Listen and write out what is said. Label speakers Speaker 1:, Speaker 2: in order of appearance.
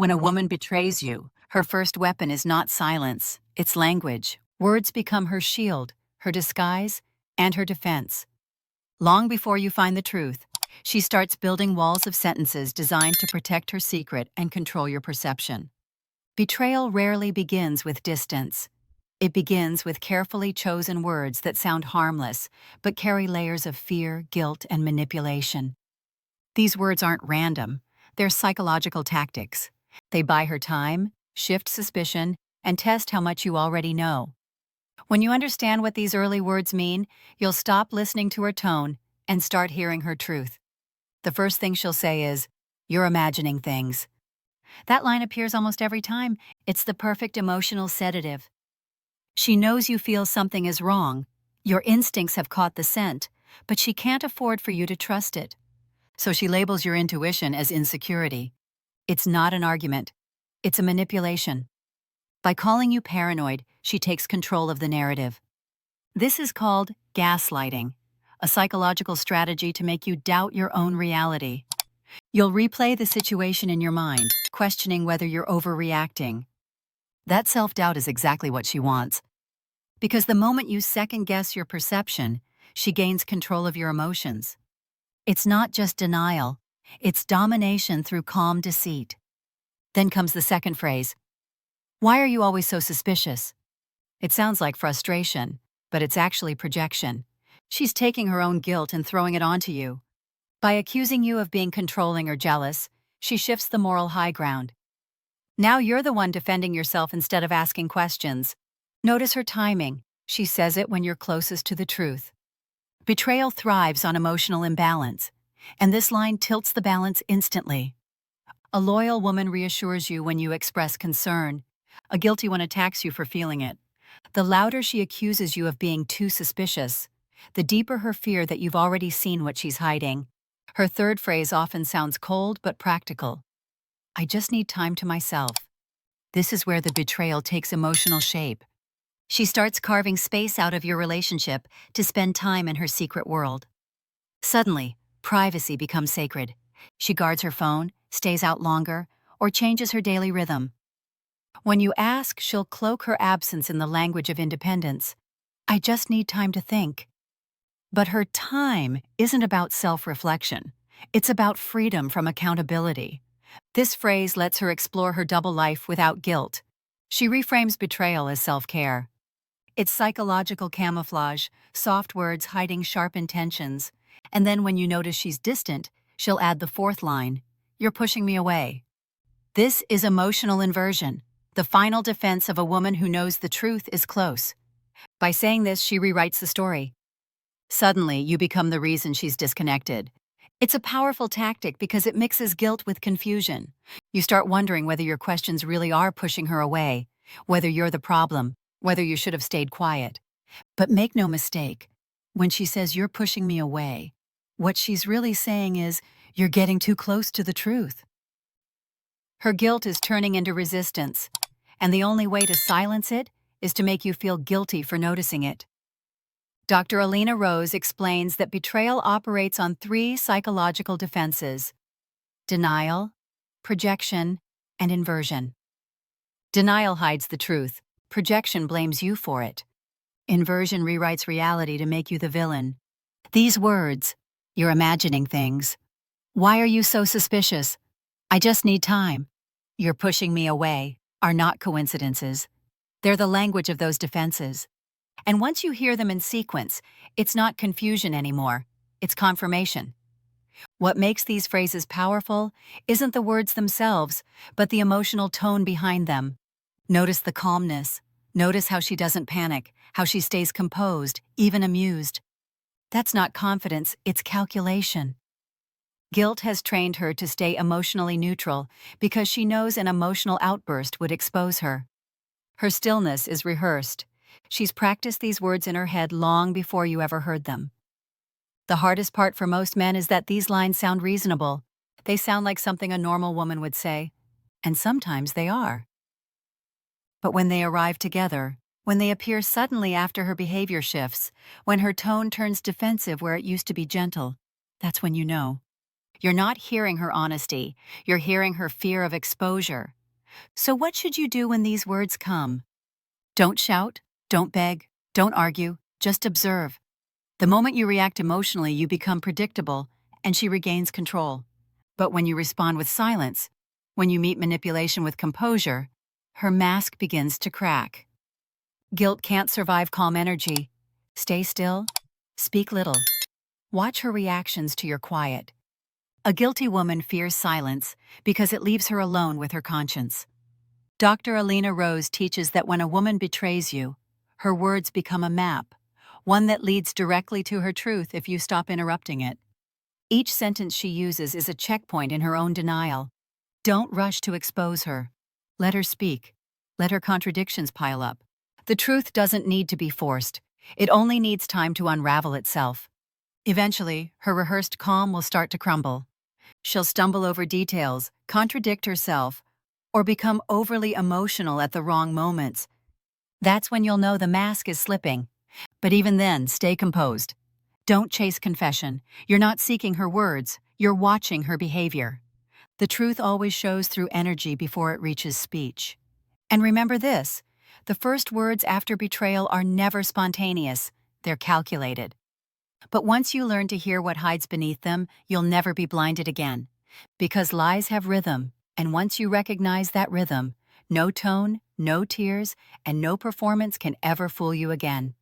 Speaker 1: When a woman betrays you, her first weapon is not silence, it's language. Words become her shield, her disguise, and her defense. Long before you find the truth, she starts building walls of sentences designed to protect her secret and control your perception. Betrayal rarely begins with distance. It begins with carefully chosen words that sound harmless, but carry layers of fear, guilt, and manipulation. These words aren't random, they're psychological tactics. They buy her time, shift suspicion, and test how much you already know. When you understand what these early words mean, you'll stop listening to her tone and start hearing her truth. The first thing she'll say is, "You're imagining things." That line appears almost every time. It's the perfect emotional sedative. She knows you feel something is wrong. Your instincts have caught the scent, but she can't afford for you to trust it. So she labels your intuition as insecurity. It's not an argument. It's a manipulation. By calling you paranoid, she takes control of the narrative. This is called gaslighting, a psychological strategy to make you doubt your own reality. You'll replay the situation in your mind, questioning whether you're overreacting. That self-doubt is exactly what she wants. Because the moment you second-guess your perception, she gains control of your emotions. It's not just denial, it's domination through calm deceit. Then comes the second phrase. "Why are you always so suspicious?" It sounds like frustration, but it's actually projection. She's taking her own guilt and throwing it onto you. By accusing you of being controlling or jealous, she shifts the moral high ground. Now you're the one defending yourself instead of asking questions. Notice her timing. She says it when you're closest to the truth. Betrayal thrives on emotional imbalance, and this line tilts the balance instantly. A loyal woman reassures you when you express concern. A guilty one attacks you for feeling it. The louder she accuses you of being too suspicious, the deeper her fear that you've already seen what she's hiding. Her third phrase often sounds cold but practical. "I just need time to myself." This is where the betrayal takes emotional shape. She starts carving space out of your relationship to spend time in her secret world. Suddenly, privacy becomes sacred. She guards her phone, stays out longer, or changes her daily rhythm. When you ask, she'll cloak her absence in the language of independence. "I just need time to think." But her time isn't about self-reflection. It's about freedom from accountability. This phrase lets her explore her double life without guilt. She reframes betrayal as self-care. It's psychological camouflage, soft words hiding sharp intentions. And then when you notice she's distant, she'll add the fourth line, "You're pushing me away." This is emotional inversion, the final defense of a woman who knows the truth is close. By saying this, she rewrites the story. Suddenly, you become the reason she's disconnected. It's a powerful tactic because it mixes guilt with confusion. You start wondering whether your questions really are pushing her away, whether you're the problem, whether you should have stayed quiet. But make no mistake, when she says "you're pushing me away," what she's really saying is, "You're getting too close to the truth." Her guilt is turning into resistance, and the only way to silence it is to make you feel guilty for noticing it. Dr. Alina Rose explains that betrayal operates on three psychological defenses: denial, projection, and inversion. Denial hides the truth. Projection blames you for it. Inversion rewrites reality to make you the villain. These words, "You're imagining things," "Why are you so suspicious?" "I just need time," "You're pushing me away," are not coincidences. They're the language of those defenses. And once you hear them in sequence, it's not confusion anymore, it's confirmation. What makes these phrases powerful isn't the words themselves, but the emotional tone behind them. Notice the calmness. Notice how she doesn't panic, how she stays composed, even amused. That's not confidence, it's calculation. Guilt has trained her to stay emotionally neutral because she knows an emotional outburst would expose her. Her stillness is rehearsed. She's practiced these words in her head long before you ever heard them. The hardest part for most men is that these lines sound reasonable. They sound like something a normal woman would say, and sometimes they are. But when they arrive together, when they appear suddenly after her behavior shifts, when her tone turns defensive where it used to be gentle, that's when you know. You're not hearing her honesty, you're hearing her fear of exposure. So what should you do when these words come? Don't shout, don't beg, don't argue, just observe. The moment you react emotionally, you become predictable, and she regains control. But when you respond with silence, when you meet manipulation with composure, her mask begins to crack. Guilt can't survive calm energy. Stay still, speak little. Watch her reactions to your quiet. A guilty woman fears silence because it leaves her alone with her conscience. Dr. Alina Rose teaches that when a woman betrays you, her words become a map, one that leads directly to her truth if you stop interrupting it. Each sentence she uses is a checkpoint in her own denial. Don't rush to expose her. Let her speak. Let her contradictions pile up. The truth doesn't need to be forced. It only needs time to unravel itself. Eventually, her rehearsed calm will start to crumble. She'll stumble over details, contradict herself, or become overly emotional at the wrong moments. That's when you'll know the mask is slipping. But even then, stay composed. Don't chase confession. You're not seeking her words, you're watching her behavior. The truth always shows through energy before it reaches speech. And remember this, the first words after betrayal are never spontaneous, they're calculated. But once you learn to hear what hides beneath them, you'll never be blinded again. Because lies have rhythm, and once you recognize that rhythm, no tone, no tears, and no performance can ever fool you again.